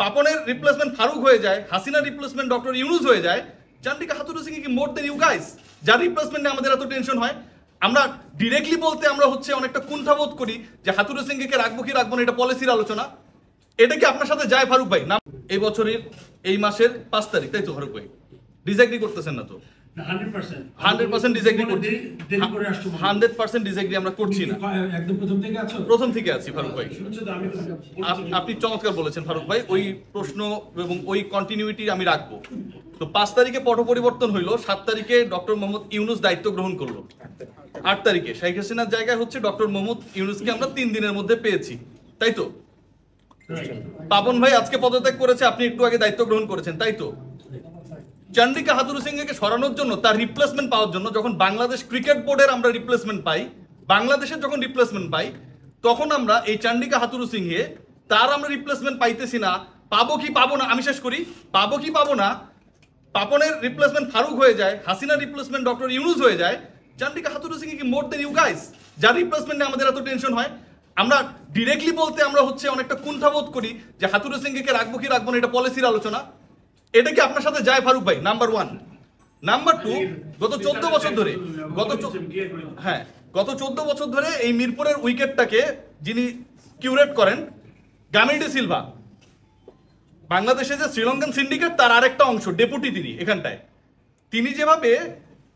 পাপনের replacement Faruk হয়ে যায়, Hasina replacement doctor Yunus হয়ে যায়, চান্ডিকা হাতুরু সিং কি মোর দেন ইউ গাইস? যার রিপ্লেসমেন্টে আমাদের এত টেনশন হয়, আমরা ডিরেক্টলি বলতে আমরা হচ্ছে অনেকটা কুণ্ঠাবোধ করি যে হাতুরু সিংকে রাখবো কি রাখবো না, এটা পলিসির আলোচনা। এটা কি আপনার সাথে যায় ফারুক ভাই? না, এই বছরের এই মাসের 5 তারিখ, তাই তো ফারুক ভাই? ডিসএগ্রি করতেছেন না তো? 100% ডিসএগ্রি করছি, 100% ডিসএগ্রি আমরা করছি না। একদম প্রথম থেকে আছি ফারুক ভাই। আপনি চমৎকার বলেছেন ফারুক ভাই, ওই প্রশ্ন এবং ওই কন্টিনিউইটি আমি রাখবো। তো 5 তারিখে পট পরিবর্তন হইলো, 7 তারিখে ডক্টর মোহাম্মদ ইউনুস দায়িত্ব গ্রহণ করলো, 8 তারিখে শেখ হাসিনার জায়গায় হচ্ছে ডক্টর মোহাম্মদ ইউনুসকে আমরা 3 দিনের মধ্যে পেয়েছি, তাই তো? পাবন ভাই আজকে পদত্যাগ করেছে, আপনি একটু আগে দায়িত্ব গ্রহণ করেছেন, তাই তো? চান্ডিকা হাতুরু সিংকে সরানোর জন্য, তার রিপ্লেসমেন্ট পাওয়ার জন্য, যখন বাংলাদেশ ক্রিকেট বোর্ডের আমরা রিপ্লেসমেন্ট পাই, বাংলাদেশের যখন রিপ্লেসমেন্ট পাই, তখন আমরা এই চান্ডিকা হাতুরু সিংহে তার আমরা রিপ্লেসমেন্ট পাইতেছি না। পাবো কি পাবো না, আমি শেষ করি, পাবো কি পাবো না, পাপনের রিপ্লেসমেন্ট ফারুক হয়ে যায়, হাসিনা রিপ্লেসমেন্ট ডক্টর ইউনুস হয়ে যায়, চান্ডিকা হাতুরু সিং কি মোর দেন ইউ গাইস? যার রিপ্লেসমেন্টে আমাদের এত টেনশন হয়, আমরা ডিরেক্টলি বলতে আমরা হচ্ছে অনেকটা কুণ্ঠাবোধ করি যে হাতুরু সিংকে রাখবো কি রাখবো না, এটা পলিসির আলোচনা। এটা কি আপনার সাথে যায় ফারুক ভাই? নাম্বার 1। নাম্বার 2, গত 14 বছর ধরে, গত 14 বছর ধরে এই মিরপুরের উইকেটটাকে যিনি কিউরেট করেন, গামিনী ডি সিলভা, বাংলাদেশে যে শ্রীলঙ্কান সিন্ডিকেট তার আরেকটা অংশ, ডেপুটি তিনি এখানটায়, তিনি যেভাবে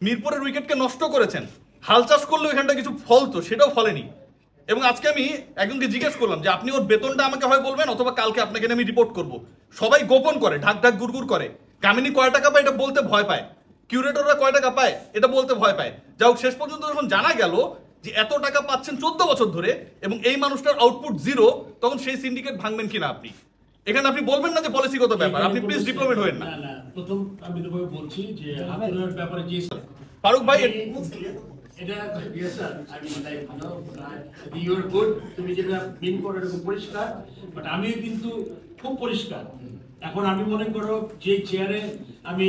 মিরপুরের উইকেটকে নষ্ট করেছেন, হাল চাষ করলেও এখানটা কিছু ফলতো, সেটাও ফলেনি। এবং আজকে আমি একজনকে জিজ্ঞেস করলাম যে আপনি ওর বেতনটা আমাকে হয় বলবেন, অথবা কালকে আপনাকে আমি রিপোর্ট করব। সবাই গোপন করে, ঢাক ঢাক গুড়গুড় করে। কামিনী কয় টাকা পায় এটা বলতে ভয় পায়, কিউরেটররা কয় টাকা পায় এটা বলতে ভয় পায়। যাই হোক, শেষ পর্যন্ত যখন জানা গেল যে এত টাকা পাচ্ছেন 14 বছর ধরে এবং এই মানুষটার আউটপুট 0, তখন সেই সিন্ডিকেট ভাঙবেন কিনা আপনি? এখানে আপনি বলবেন না যে পলিসিগত ব্যাপার, আপনি প্লিজ ডিপ্লোমেট হবেন না। প্রথম আমি তো বলছি যে আপনার ব্যাপারে যে ফারুক ভাই, এটা স্যার আমি লাইক ইউ আর গুড, তুমি যেটা মিন করো এরকম পরিষ্কার, বাট আমিও কিন্তু খুব পরিষ্কার। এখন আমি মনে করো যে চেয়ারে আমি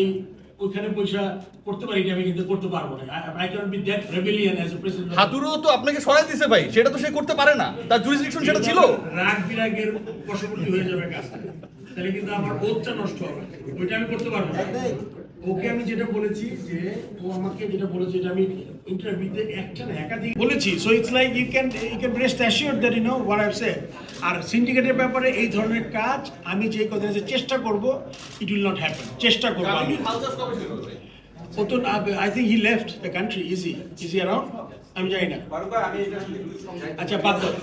ওইখানে পয়সা করতে পারি, আমি কিন্তু করতে পারবো না। I cannot be that rebellion as a president. হাতুরু তো আপনাকে সরাই দিয়েছে ভাই, সেটা তো সে করতে পারে না, তার জুরিসডিকশন সেটা ছিল। রাগ বিরাগের বশবর্তী হয়ে যাবে কাজ, তাহলে কিন্তু আমার ওতটা নষ্ট হবে, ওইটা আমি করতে পারবো না। ওকে আমি যেটা বলেছি যে ও আমাকে যেটা বলেছে এটা আমি ইন্টারভিউতে একটা না একাধিক বলেছি। So it's like you can rest assured that you know what I have said. আর সিন্ডিকেটের ব্যাপারে এই ধরনের কাজ আমি যে কথা চেষ্টা করব, ইট উইল নট হ্যাপেন। চেষ্টা করবো আমি। ও তো I think he left the country. Easy around, আমি জানি না। আচ্ছা বাদ দাও।